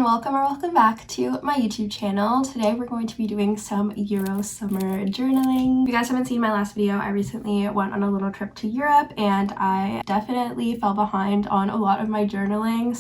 and welcome back to my YouTube channel. Today we're going to be doing some Euro summer journaling. If you guys haven't seen my last video, I recently went on a little trip to Europe and I definitely fell behind on a lot of my journaling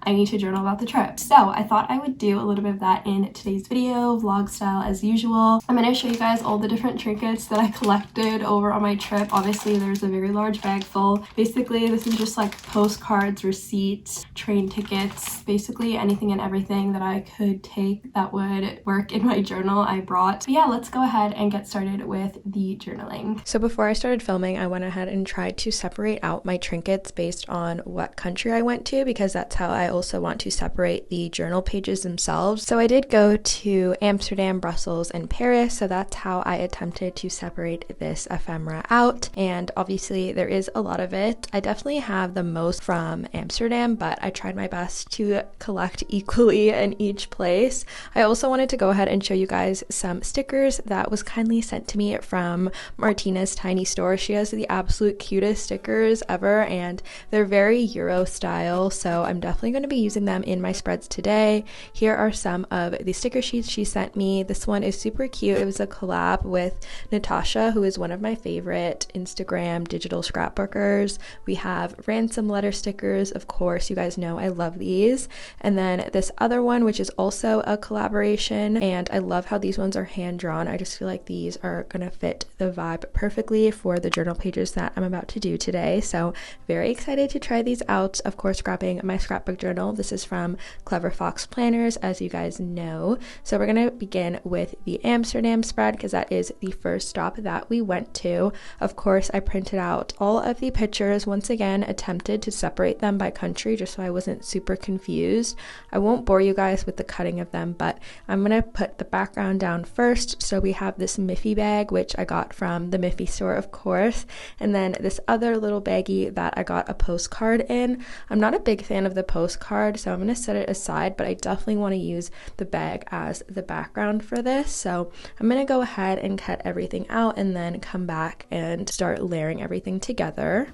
/ I need to journal about the trip. So I thought I would do a little bit of that in today's video, vlog style as usual. I'm going to show you guys all the different trinkets that I collected over on my trip. Obviously there's a very large bag full. Basically this is just like postcards, receipts, train tickets, basically anything and everything that I could take that would work in my journal I brought. But yeah, let's go ahead and get started with the journaling. So before I started filming, I went ahead and tried to separate out my trinkets based on what country I went to, because that's how I also want to separate the journal pages themselves. So I did go to Amsterdam, Brussels, and Paris, so that's how I attempted to separate this ephemera out. And obviously there is a lot of it. I definitely have the most from Amsterdam, but I tried my best to collect equally in each place. I also wanted to go ahead and show you guys some stickers that was kindly sent to me from Martina's tiny store. She has the absolute cutest stickers ever and they're very Euro style, so I'm definitely going to be using them in my spreads today. Here are some of the sticker sheets she sent me. This one is super cute. It was a collab with Natasha, who is one of my favorite Instagram digital scrapbookers. We have ransom letter stickers, of course, you guys know I love these. And then this other one, which is also a collaboration, and I love how these ones are hand drawn. I just feel like these are gonna fit the vibe perfectly for the journal pages that I'm about to do today. So very excited to try these out. Of course, grabbing my scrapbook journal. This is from Clever Fox Planners, as you guys know. So we're gonna begin with the Amsterdam spread because that is the first stop that we went to. Of course, I printed out all of the pictures. Once again, attempted to separate them by country just so I wasn't super confused. I won't bore you guys with the cutting of them, but I'm gonna put the background down first. So we have this Miffy bag, which I got from the Miffy store, of course, and then this other little baggie that I got a postcard in. I'm not a big fan of the postcard, so I'm gonna set it aside, but I definitely want to use the bag as the background for this. So I'm gonna go ahead and cut everything out and then come back and start layering everything together.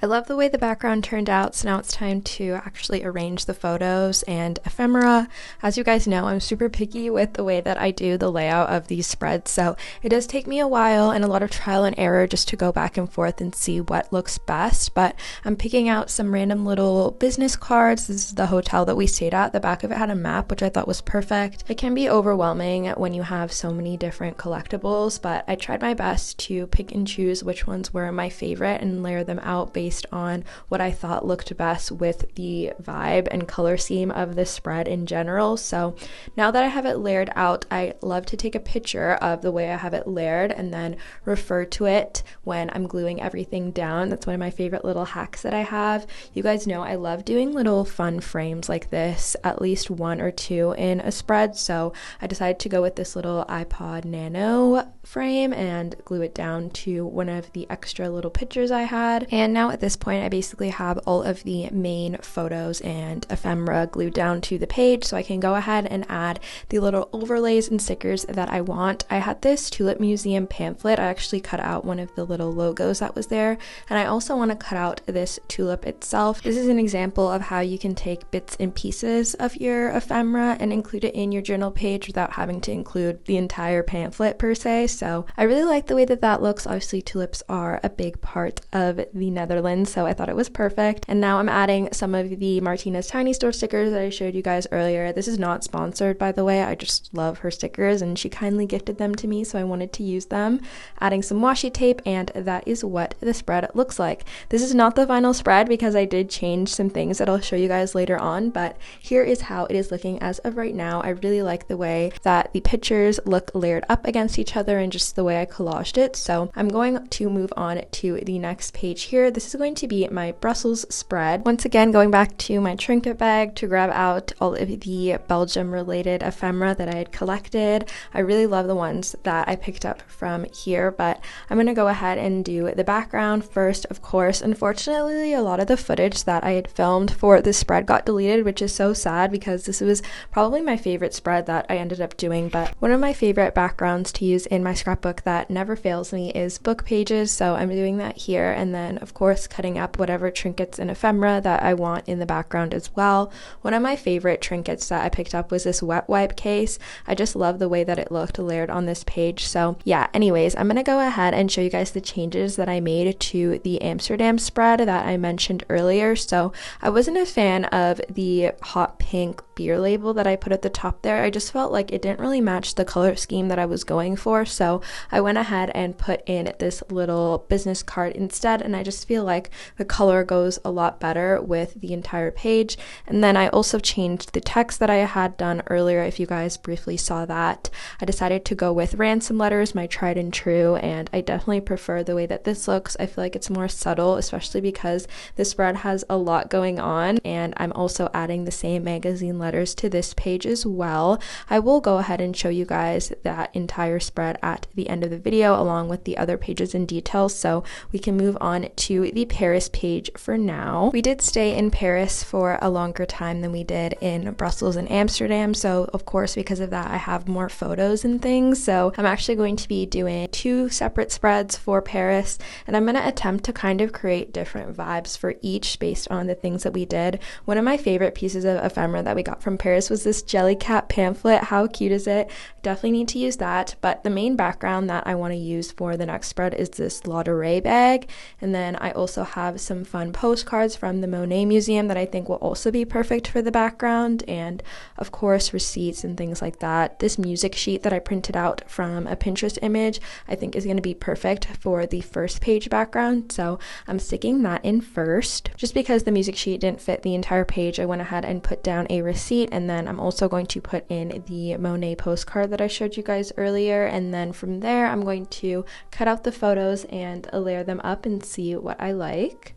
I love the way the background turned out, so now it's time to actually arrange the photos and ephemera. As you guys know, I'm super picky with the way that I do the layout of these spreads, so it does take me a while and a lot of trial and error just to go back and forth and see what looks best, but I'm picking out some random little business cards. This is the hotel that we stayed at. The back of it had a map, which I thought was perfect. It can be overwhelming when you have so many different collectibles, but I tried my best to pick and choose which ones were my favorite and layer them out based on what I thought looked best with the vibe and color scheme of the spread in general. So now that I have it layered out, I love to take a picture of the way I have it layered and then refer to it when I'm gluing everything down. That's one of my favorite little hacks that I have. You guys know I love doing little fun frames like this, at least one or two in a spread. So I decided to go with this little iPod Nano frame and glue it down to one of the extra little pictures I had. And now at this point I basically have all of the main photos and ephemera glued down to the page, so I can go ahead and add the little overlays and stickers that I want. I had this Tulip Museum pamphlet. I actually cut out one of the little logos that was there, and I also want to cut out this tulip itself. This is an example of how you can take bits and pieces of your ephemera and include it in your journal page without having to include the entire pamphlet per se. So I really like the way that that looks. Obviously tulips are a big part of the Netherlands garland, so I thought it was perfect. And now I'm adding some of the Martina's Tiny Store stickers that I showed you guys earlier. This is not sponsored, by the way. I just love her stickers and she kindly gifted them to me, so I wanted to use them. Adding some washi tape, and that is what the spread looks like. This is not the final spread because I did change some things that I'll show you guys later on, but here is how it is looking as of right now. I really like the way that the pictures look layered up against each other and just the way I collaged it. So I'm going to move on to the next page here. This is going to be my Brussels spread. Once again, going back to my trinket bag to grab out all of the Belgium related ephemera that I had collected. I really love the ones that I picked up from here, but I'm going to go ahead and do the background first. Of course, unfortunately, a lot of the footage that I had filmed for this spread got deleted, which is so sad because this was probably my favorite spread that I ended up doing. But one of my favorite backgrounds to use in my scrapbook that never fails me is book pages, so I'm doing that here, and then of course cutting up whatever trinkets and ephemera that I want in the background as well. One of my favorite trinkets that I picked up was this wet wipe case. I just love the way that it looked layered on this page. So yeah, anyways, I'm gonna go ahead and show you guys the changes that I made to the Amsterdam spread that I mentioned earlier. So I wasn't a fan of the hot pink beer label that I put at the top there. I just felt like it didn't really match the color scheme that I was going for, so I went ahead and put in this little business card instead, and I just feel like the color goes a lot better with the entire page. And then I also changed the text that I had done earlier. If you guys briefly saw that, I decided to go with ransom letters, my tried and true, and I definitely prefer the way that this looks. I feel like it's more subtle, especially because this spread has a lot going on, and I'm also adding the same magazine letters to this page as well. I will go ahead and show you guys that entire spread at the end of the video along with the other pages and details, so we can move on to the Paris page for now. We did stay in Paris for a longer time than we did in Brussels and Amsterdam, so of course because of that I have more photos and things. So I'm actually going to be doing 2 separate spreads for Paris, and I'm going to attempt to kind of create different vibes for each based on the things that we did. One of my favorite pieces of ephemera that we got from Paris was this Jellycat pamphlet. How cute is it? Definitely need to use that, but the main background that I want to use for the next spread is this Lauderay bag, and then I also have some fun postcards from the Monet Museum that I think will also be perfect for the background, and of course receipts and things like that. This music sheet that I printed out from a Pinterest image I think is going to be perfect for the first page background, so I'm sticking that in first. Just because the music sheet didn't fit the entire page, I went ahead and put down a receipt, and then I'm also going to put in the Monet postcard that I showed you guys earlier, and then from there I'm going to cut out the photos and layer them up and see what I like.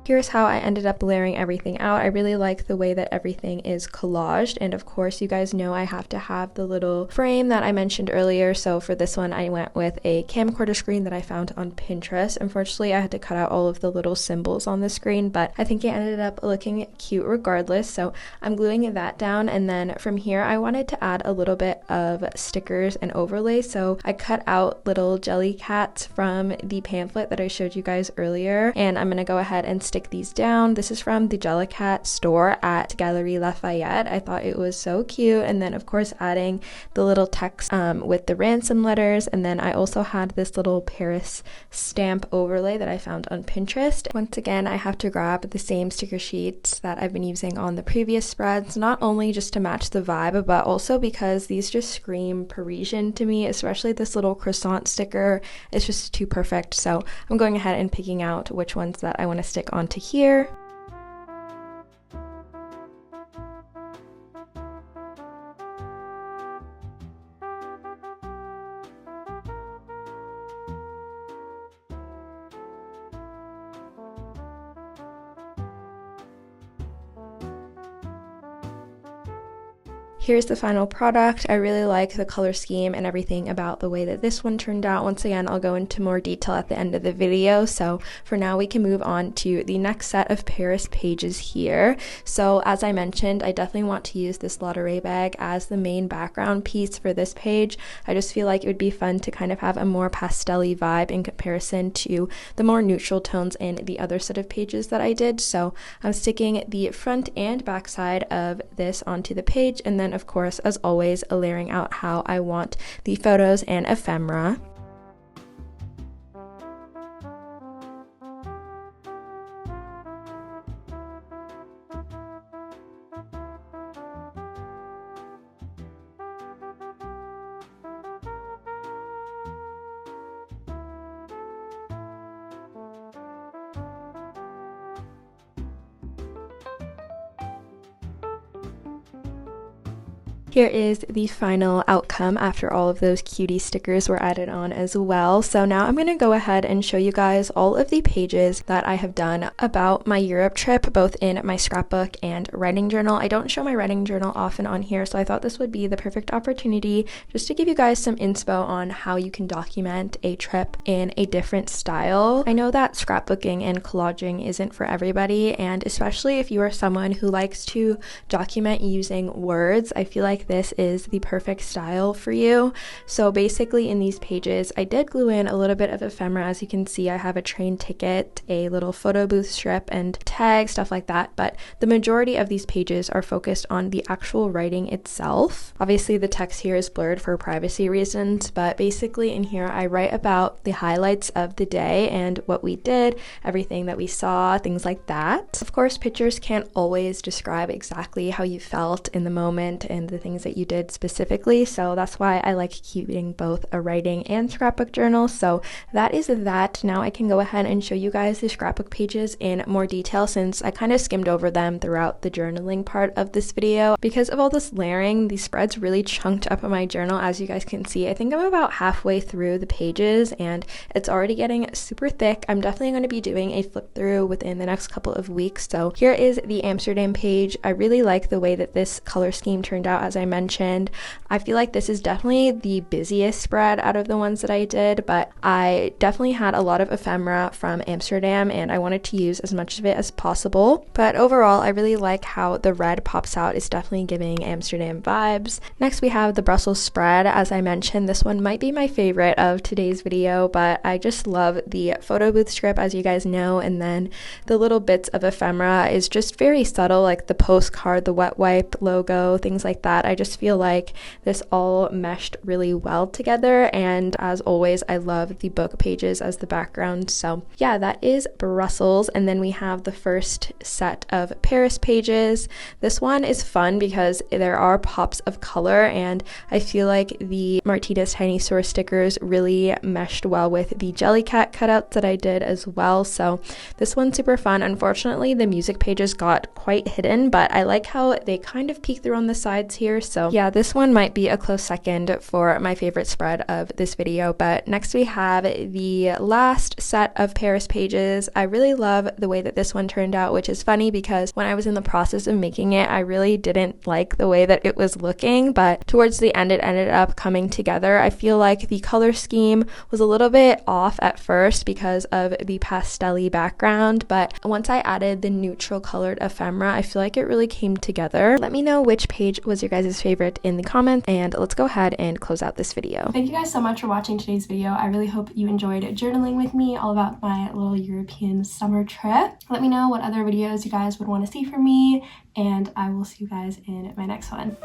Here's how I ended up layering everything out. I really like the way that everything is collaged, and of course you guys know I have to have the little frame that I mentioned earlier, so for this one I went with a camcorder screen that I found on Pinterest. Unfortunately I had to cut out all of the little symbols on the screen, but I think it ended up looking cute regardless, so I'm gluing that down, and then from here I wanted to add a little bit of stickers and overlays, so I cut out little jelly cats from the pamphlet that I showed you guys earlier, and I'm gonna go ahead and stick these down. This is from the Jellycat store at Galerie Lafayette. I thought it was so cute, and then of course adding the little text with the ransom letters, and then I also had this little Paris stamp overlay that I found on Pinterest. Once again, I have to grab the same sticker sheets that I've been using on the previous spreads, not only just to match the vibe, but also because these just scream Parisian to me, especially this little croissant sticker. It's just too perfect, so I'm going ahead and picking out which ones that I want to stick onto here. here's the final product. I really like the color scheme and everything about the way that this one turned out. Once again, I'll go into more detail at the end of the video. So for now, we can move on to the next set of Paris pages here. So as I mentioned, I definitely want to use this Lottery bag as the main background piece for this page. I just feel like it would be fun to kind of have a more pastel-y vibe in comparison to the more neutral tones in the other set of pages that I did. So I'm sticking the front and back side of this onto the page, and then of course, as always, layering out how I want the photos and ephemera. Here is the final outcome after all of those cutie stickers were added on as well. So now I'm going to go ahead and show you guys all of the pages that I have done about my Europe trip, both in my scrapbook and writing journal. I don't show my writing journal often on here, so I thought this would be the perfect opportunity just to give you guys some inspo on how you can document a trip in a different style. I know that scrapbooking and collaging isn't for everybody, and especially if you are someone who likes to document using words, I feel like this is the perfect style for you. So basically in these pages, I did glue in a little bit of ephemera. As you can see, I have a train ticket, a little photo booth strip, and tags, stuff like that. But the majority of these pages are focused on the actual writing itself. Obviously, the text here is blurred for privacy reasons, but basically in here, I write about the highlights of the day and what we did, everything that we saw, things like that. Of course, pictures can't always describe exactly how you felt in the moment and the things that you did specifically, so that's why I like keeping both a writing and scrapbook journal. So that is that. Now I can go ahead and show you guys the scrapbook pages in more detail, since I kind of skimmed over them throughout the journaling part of this video. Because of all this layering, these spreads really chunked up on my journal. As you guys can see, I think I'm about halfway through the pages and it's already getting super thick. I'm definitely going to be doing a flip through within the next couple of weeks. So here is the Amsterdam page. I really like the way that this color scheme turned out. As I mentioned, I feel like this is definitely the busiest spread out of the ones that I did, but I definitely had a lot of ephemera from Amsterdam and I wanted to use as much of it as possible. But overall, I really like how the red pops out. It's definitely giving Amsterdam vibes. Next, we have the Brussels spread. As I mentioned, this one might be my favorite of today's video, but I just love the photo booth strip, as you guys know, and then the little bits of ephemera is just very subtle, like the postcard, the wet wipe logo, things like that. I just feel like this all meshed really well together, and as always, I love the book pages as the background. So yeah, that is Brussels. And then we have the first set of Paris pages. This one is fun because there are pops of color, and I feel like the Martina's Tiny Store stickers really meshed well with the Jellycat cutouts that I did as well. So this one's super fun. Unfortunately, the music pages got quite hidden, but I like how they kind of peek through on the sides here. So yeah, this one might be a close second for my favorite spread of this video. But next we have the last set of Paris pages. I really love the way that this one turned out, which is funny because when I was in the process of making it, I really didn't like the way that it was looking, but towards the end it ended up coming together. I feel like the color scheme was a little bit off at first because of the pastel-y background, but once I added the neutral colored ephemera, I feel like it really came together. Let me know which page was your guys' favorite in the comments, and let's go ahead and close out this video. Thank you guys so much for watching today's video. I really hope you enjoyed journaling with me all about my little European summer trip. Let me know what other videos you guys would want to see from me, and I will see you guys in my next one.